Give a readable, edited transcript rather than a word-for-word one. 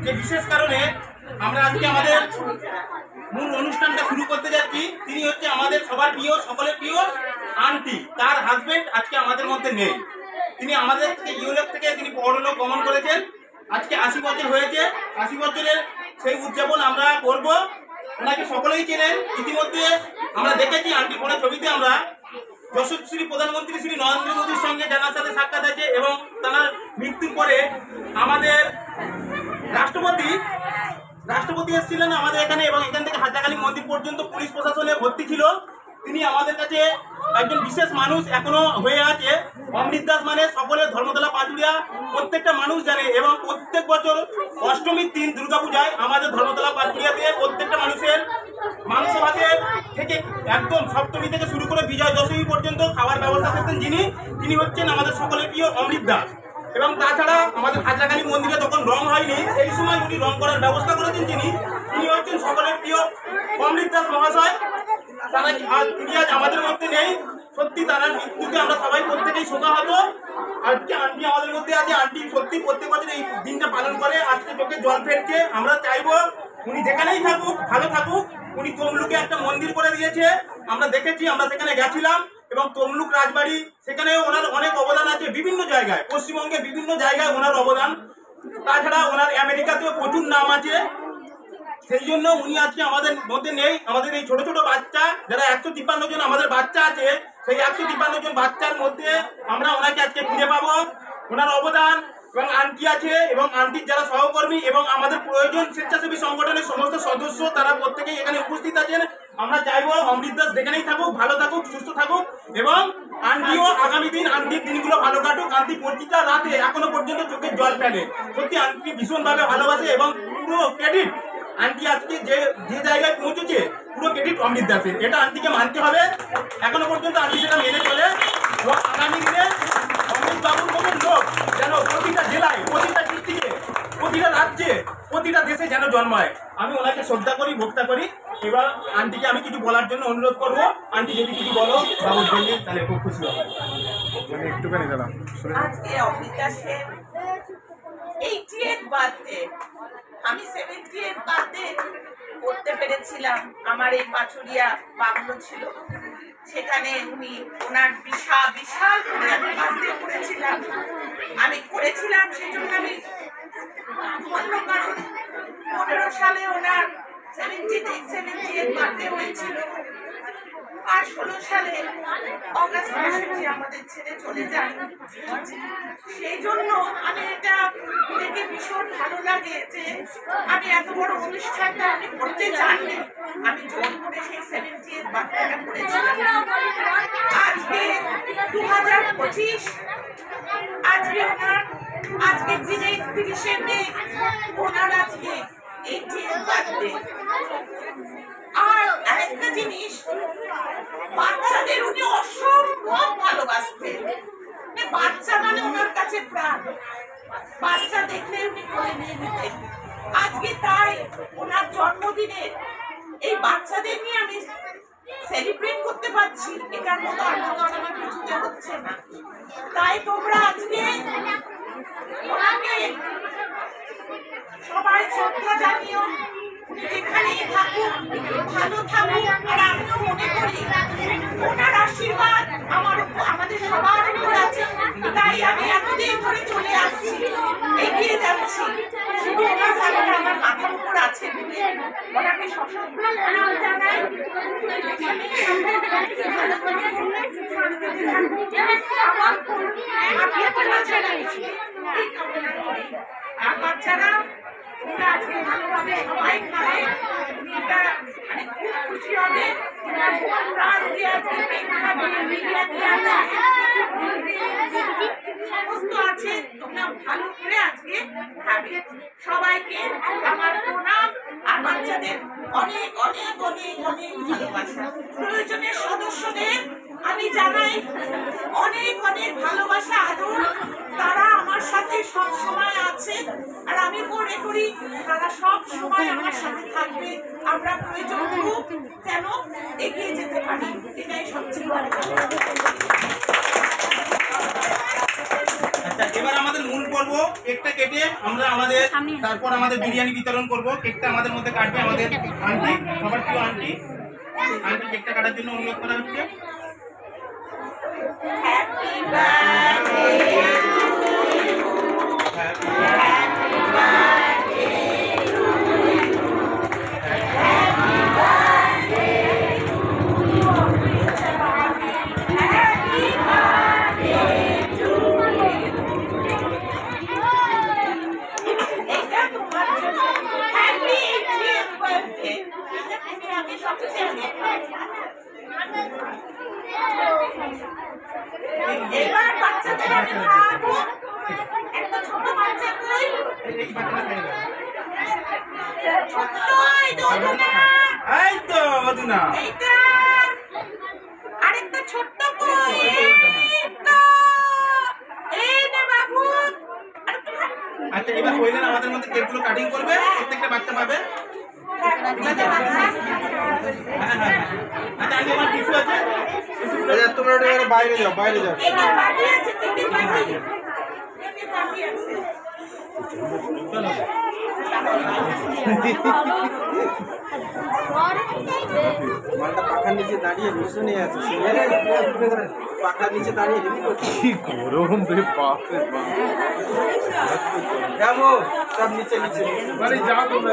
যে বিশেষ কারণে আমরা আজকে আমাদের মূল অনুষ্ঠানটা শুরু করতে যাচ্ছি। তিনি হচ্ছে আমাদের সবার প্রিয়, সকলের প্রিয় আন্টি। তার হাজবেন্ড আজকে আমাদের মধ্যে নেই। তিনি আমাদের থেকে ইউরোপ থেকে তিনি পরলোক গমন করেছেন। আজকে 80 বছর হয়েছে। 80 বছরের সেই উদযাপন আমরা করব। ওনাকে সকলেই চেনেন। ইতিমধ্যে আমরা দেখেছি আন্টি ফোনের ছবিতে আমরা যশস্বী প্রধানমন্ত্রী শ্রী নরেন্দ্র মোদীর সঙ্গে জানার সাথে সাক্ষাৎ আছে এবং তার মৃত্যুর পরে আমাদের রাষ্ট্রপতি এসেছিলেন আমাদের এখানে এবং এখান থেকে হাজারকালী মন্দির পর্যন্ত পুলিশ প্রশাসনে ভর্তি ছিল। তিনি আমাদের কাছে একজন বিশেষ মানুষ এখনো হয়ে আছে। অমৃত দাস মানে সকলের ধর্মতলা পাঁচুড়িয়া প্রত্যেকটা মানুষ জানে এবং প্রত্যেক বছর অষ্টমীর দিন দুর্গাপূজায় আমাদের ধর্মতলা পাঁচুড়িয়াতে প্রত্যেকটা মানুষের মাংস ভাতের থেকে একদম সপ্তমী থেকে শুরু করে বিজয় দশমী পর্যন্ত খাওয়ার ব্যবস্থা করতেন তিনি হচ্ছেন আমাদের সকলের প্রিয় অমৃত দাস। এবং তাছাড়া আমাদের হাজারকালী মন্দিরে তখন রং হয়নি, সেই সময় উনি রং করার ব্যবস্থা করেছেন। তিনি হচ্ছেন সকলের প্রিয় অমৃত দাস মহাশয়। তিনি আজ আমাদের মধ্যে নেই। সত্যি তার মৃত্যুতে আমরা সবাই প্রত্যেকেই শোকাহত। আজকে আন্টি আমাদের মধ্যে আছে। আন্টি সত্যি প্রত্যেক বছর এই দিনটা পালন করে। আজকে চোখে জল ফেলছে। আমরা চাইবো উনি যেখানেই থাকুক ভালো থাকুক। উনি তমলুকে একটা মন্দির করে দিয়েছে, আমরা দেখেছি, আমরা সেখানে গেছিলাম এবং তমলুক রাজবাড়ি সেখানেও ওনার অনেক অবদান আছে। বিভিন্ন জায়গায় পশ্চিমবঙ্গের বিভিন্ন জায়গায় ওনার অবদান। তাছাড়া ওনার আমেরিকাতেও প্রচুর নাম আছে। সেই জন্য উনি আজকে আমাদের মধ্যে নেই। আমাদের এই ছোট ছোট বাচ্চা যারা 153 জন আমাদের বাচ্চা আছে, সেই 153 জন বাচ্চার মধ্যে আমরা ওনাকে আজকে খুঁজে পাবো। ওনার অবদান এবং আন্টি আছে এবং আন্টির যারা সহকর্মী এবং আমাদের প্রয়োজন স্বেচ্ছাসেবী সংগঠনের সমস্ত সদস্য তারা প্রত্যেকেই এখানে উপস্থিত আছেন। আমরা চাইবো অমৃত দাস যেখানেই থাকুক ভালো থাকুক, সুস্থ থাকুক এবং আন্টিও আগামী দিন আন্টির দিনগুলো ভালো কাটুক। আন্টি প্রতিটা রাতে এখনো পর্যন্ত চোখের জল ফেলে। সত্যি আন্টি ভীষণভাবে ভালোবাসে এবং পুরো ক্রেডিট আন্টি আজকে যে জায়গায় পৌঁছেছে পুরো ক্রেডিট অমৃত দাসের। এটা আন্টিকে মানতে হবে। এখনো পর্যন্ত আন্টি সেটা মেনে চলে এবং আগামী দিনে অমৃত বাবুর মতো লোক যেন প্রতিটা জেলায়, প্রতিটা ডিস্ট্রিক্টে, প্রতিটা রাজ্যে, প্রতিটা দেশে যেন জন্মায়। আমি ওনাকে শ্রদ্ধা করি, ভক্তা করি। এবার আন্টিকে আমি কিছু বলার জন্য অনুরোধ করবো। আন্টি যদি কিছু বলো বাবুর জন্য তাহলে খুব খুশি হবে। একটুখানি দাঁড়ান। আজকে অমৃত দাসের 88th বার্থডে। আমি 70th বার্থডে করতে পেরেছিলাম। আমার এই পাচুরিয়া বাংলো ছিল, সেখানে উনি ওনার বিশাল করে আমি বার্থডে করেছিলাম। সেই জন্য আমি অন্য কারণ 15 সালে ওনার 70th বার্থডে হয়েছিল আর 16 সালে অগাস্ট মাসে আমাদের ছেড়ে চলে যান। সেই জন্য আমি এটা দেখে ভীষণ ভালো লাগে যে আমি এত বড় অনুষ্ঠানটা আমি করতে জানি। আমি জোর করে সেই 70th বার্থডেটা করেছিলাম। আজকে 2025, আজকে দিনে 30শে মে ওনার আজকে 80th বার্থডে। আর আরেকটা জিনিস, বাচ্চাদের উনি অসম্ভব ভালোবাসতেন। বাচ্চা মানে ওনার কাছে প্রাণ। বাচ্চা দেখলে উনি কোলে নিয়ে নিতেন। আজকে তাই ওনার জন্মদিনে এই বাচ্চাদের নিয়ে আমি সেলিব্রেট করতে পারছি, এটার মতো আনন্দ আমার কিছুতে হচ্ছে না। তাই তোমরা আজকে ওনাকে সবাই শ্রদ্ধা জানিও। যেখানেই থাকুক ভালো থাকুক। আর আমিও মনে করি ওনার আশীর্বাদ আমাদের সবার উপর আছে। তাই আমি এতদিন ধরে চলে আসছি, এগিয়ে যাচ্ছি। শুধু ওনার ভালোটা আমার মাথার উপর আছে বলে ওনাকে সশস্ত্র প্রণাম জানাই। আর বাচ্চারা আজকে ভালোভাবে সবাই খাবে, এটা মানে খুব খুশি হবে। সমস্ত আছে, তোমরা ভালো করে আজকে খাবে। সবাইকে আমার প্রণাম আর বাচ্চাদের অনেক অনেক অনেক অনেক ভালোবাসা। প্রয়োজনের সদস্যদের আমি জানাই অনেক অনেক ভালোবাসা, আদর। তারা আমার সাথে সব সময় আছে আর আমি মনে করি তারা সব সময় আমার সাথে থাকবে। আমরা প্রয়োজন খুব যেন এগিয়ে যেতে পারি, এটাই সবচেয়ে বড় কথা। আচ্ছা, এবার আমাদের মূল পর্ব, কেকটা কেটে আমরা আমাদের তারপর আমাদের বিরিয়ানি বিতরণ করব। কেকটা আমাদের মধ্যে কাটবে আমাদের আন্টি, সবার প্রিয় আন্টি। আন্টি কেকটা কাটার জন্য অনুরোধ করা হচ্ছে। হ্যাপি বার্থডে এবার বাচ্চাদের আমি খাওয়াবো। একটা ছোট বাচ্চা কই? এই বাচ্চাটা খেয়ে দাও। ছোট নয়, দোনো না। এই তো অদুনা। এইটা আরেকটা ছোট্ট কই? এইটা। এই নে বাবু। আচ্ছা, এবার কইলেন আমাদের মধ্যে কেকগুলো কাটিং করবে, প্রত্যেকটা বাচ্চা পাবে। ঠিক আছে? হ্যাঁ, হ্যাঁ। আচ্ছা, আগে আমার কিছু আছে। আচ্ছা, তোমরা একটু বাইরে যাও, বাইরে যাও। এটা বাকি আছে, তিনটে বাকি। তিনটে বাকি আছে। চলো। মালটা পাখার নিচে দাঁড়িয়ে ভীষণই আছে, পাখার নিচে দাঁড়িয়ে হেবি করছে। কি গরম রে বাপ রে বাপ। যাবো সব নিচে নিচে, যাও তোমরা।